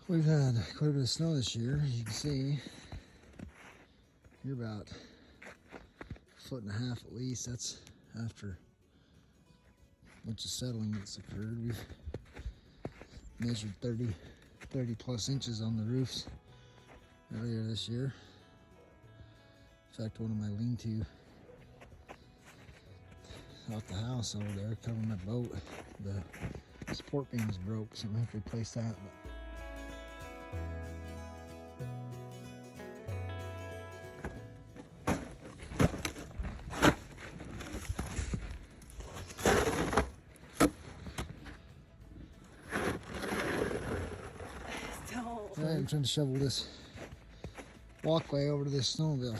We've had quite a bit of snow this year, as you can see. You're about 1.5 foot at least. That's after a bunch of settling that's occurred. We've measured 30 plus inches on the roofs earlier this year. In fact, one of my lean-to out the house over there covering my boat, the support beam is broke, so I'm gonna have to replace that. I'm trying to shovel this walkway over to this snowmobile.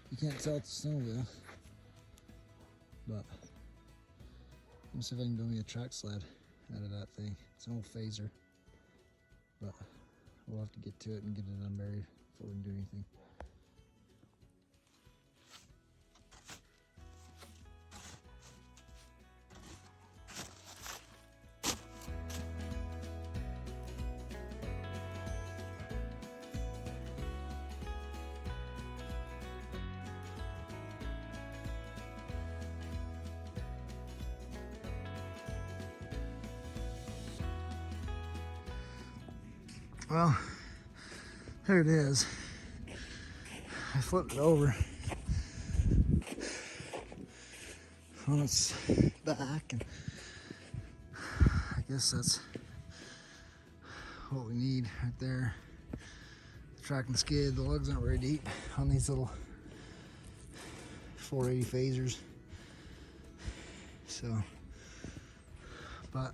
You can't tell it's a snowmobile, but let's see if I can build me a track sled out of that thing. It's an old Phazer, but we'll have to get to it and get it unburied before we can do anything. Well, there it is. I flipped it over on its back, and I guess that's what we need right there. The track and skid, the lugs aren't very deep on these little 480 Phazers. So, but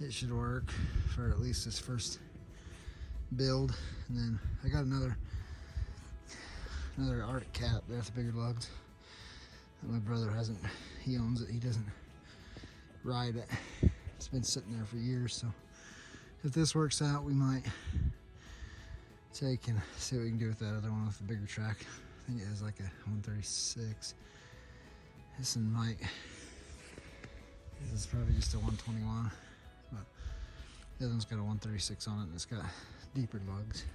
it should work for at least this first build. And then I got another Arctic cap there with the bigger lugs that my brother hasn't, he owns it, he doesn't ride it. It's been sitting there for years, so if this works out, we might take and see what we can do with that other one with the bigger track. I think it has like a 136. This is probably just a 121. But the other one's got a 136 on it, and it's got deeper lugs.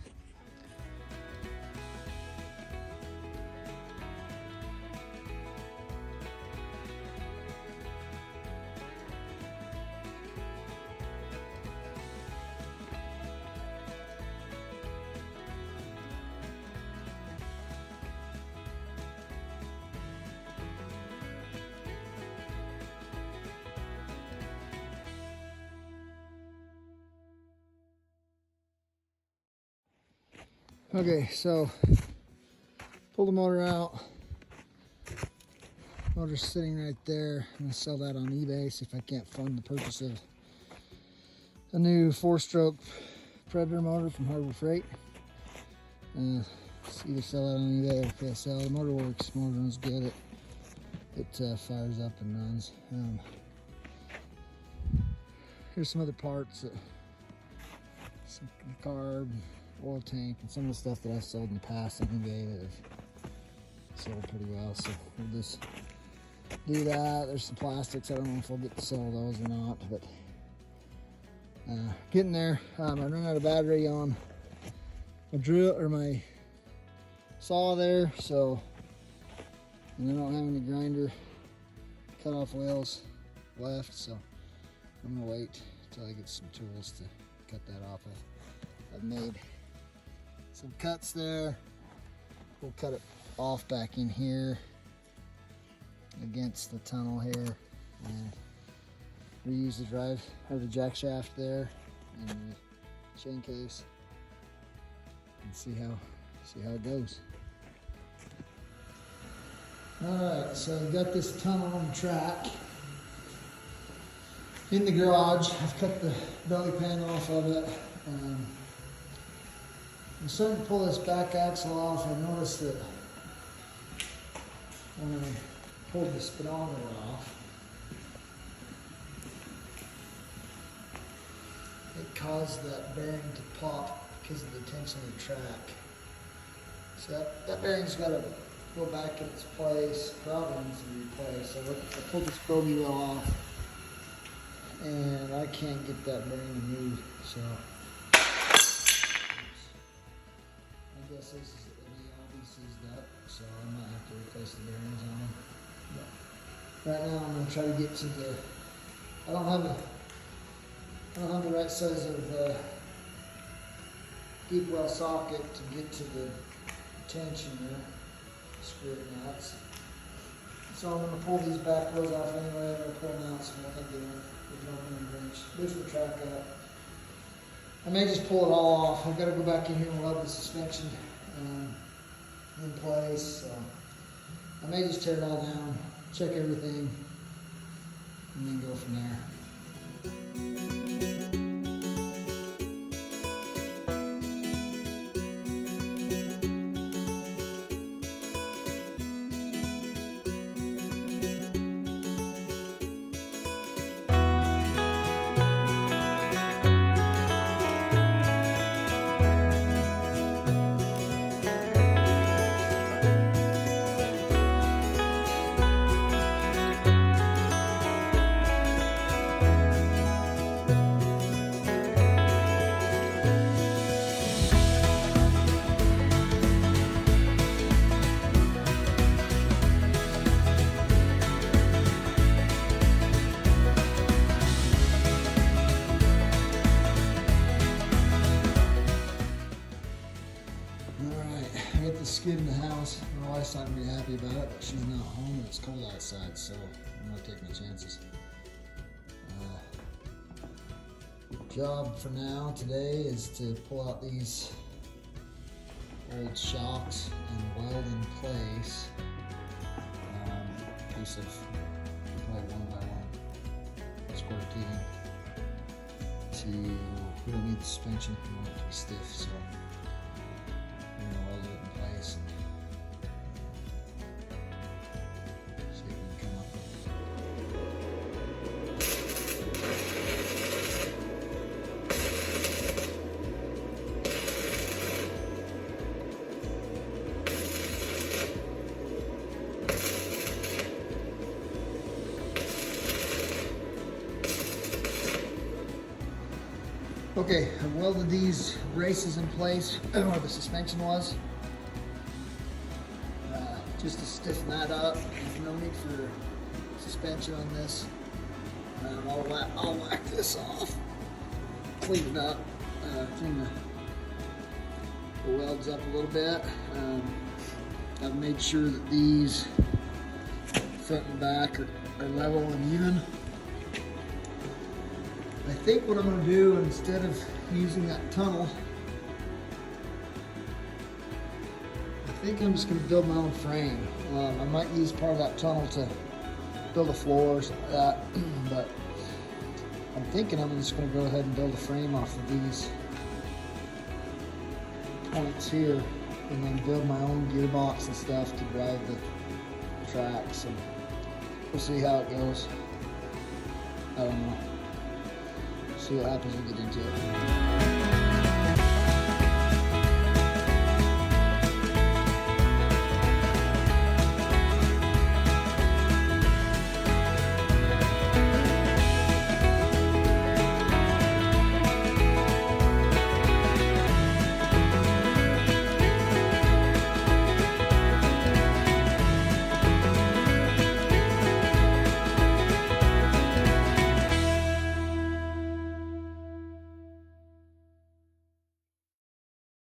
Okay, so pull the motor out. Motor's sitting right there. I'm gonna sell that on eBay, see if I can't fund the purchase of a new 4-stroke Predator motor from Harbor Freight. Either sell that on eBay or PSL. The motor works, the motor runs good. It fires up and runs. Here's some other parts, some carb, oil tank, and some of the stuff that I've sold in the past on eBay that have sold pretty well. So we'll just do that. There's some plastics. I don't know if we'll get to sell those or not, but getting there. I ran out of battery on my drill or my saw there, so, and I don't have any grinder cut off wheels left, so I'm gonna wait until I get some tools to cut that off. I've made some cuts there. We'll cut it off back in here against the tunnel here, and reuse the drive or the jack shaft there and the chain case, and see how it goes. All right, so I've got this tunnel on the track in the garage. I've cut the belly pan off of it. I'm starting to pull this back axle off. I noticed that when I pulled the speedometer off, it caused that bearing to pop because of the tension of the track. So that bearing's got to go back in its place, probably needs to be replaced. So I pulled this Bogey wheel off, and I can't get that bearing to move. So braces, they all be seized up, so I might have to replace the bearings on them. But right now I'm going to try to get to the, I don't have the right size of deep well socket to get to the tensioner screw nuts. So I'm going to pull these back wheels off anyway. I'm going to pull them out so I can get them with no hand wrench. There's the track up. I may just pull it all off. I've got to go back in here and weld the suspension in place. So I may just tear it all down, check everything, and then go from there. Skid in the house. My wife's not gonna be happy about it, but she's not home and it's cold outside, so I'm gonna take my chances. Job for now today is to pull out these old shocks and weld in place a piece of probably 1x1 square teething. We don't need the suspension, we want it to be stiff, so I'm gonna weld it in place and see if we can come up with it. Okay, I welded these braces in place where the suspension was, just to stiffen that up. There's no need for suspension on this. I'll whack this off, clean it up, clean the welds up a little bit. I've made sure that these front and back are level and even. I think what I'm going to do, instead of using that tunnel, I think I'm just going to build my own frame. I might use part of that tunnel to build a floor or something like that, but I'm thinking I'm just going to go ahead and build a frame off of these points here, and then build my own gearbox and stuff to drive the tracks, and we'll see how it goes. I don't know. See what happens when we get into it.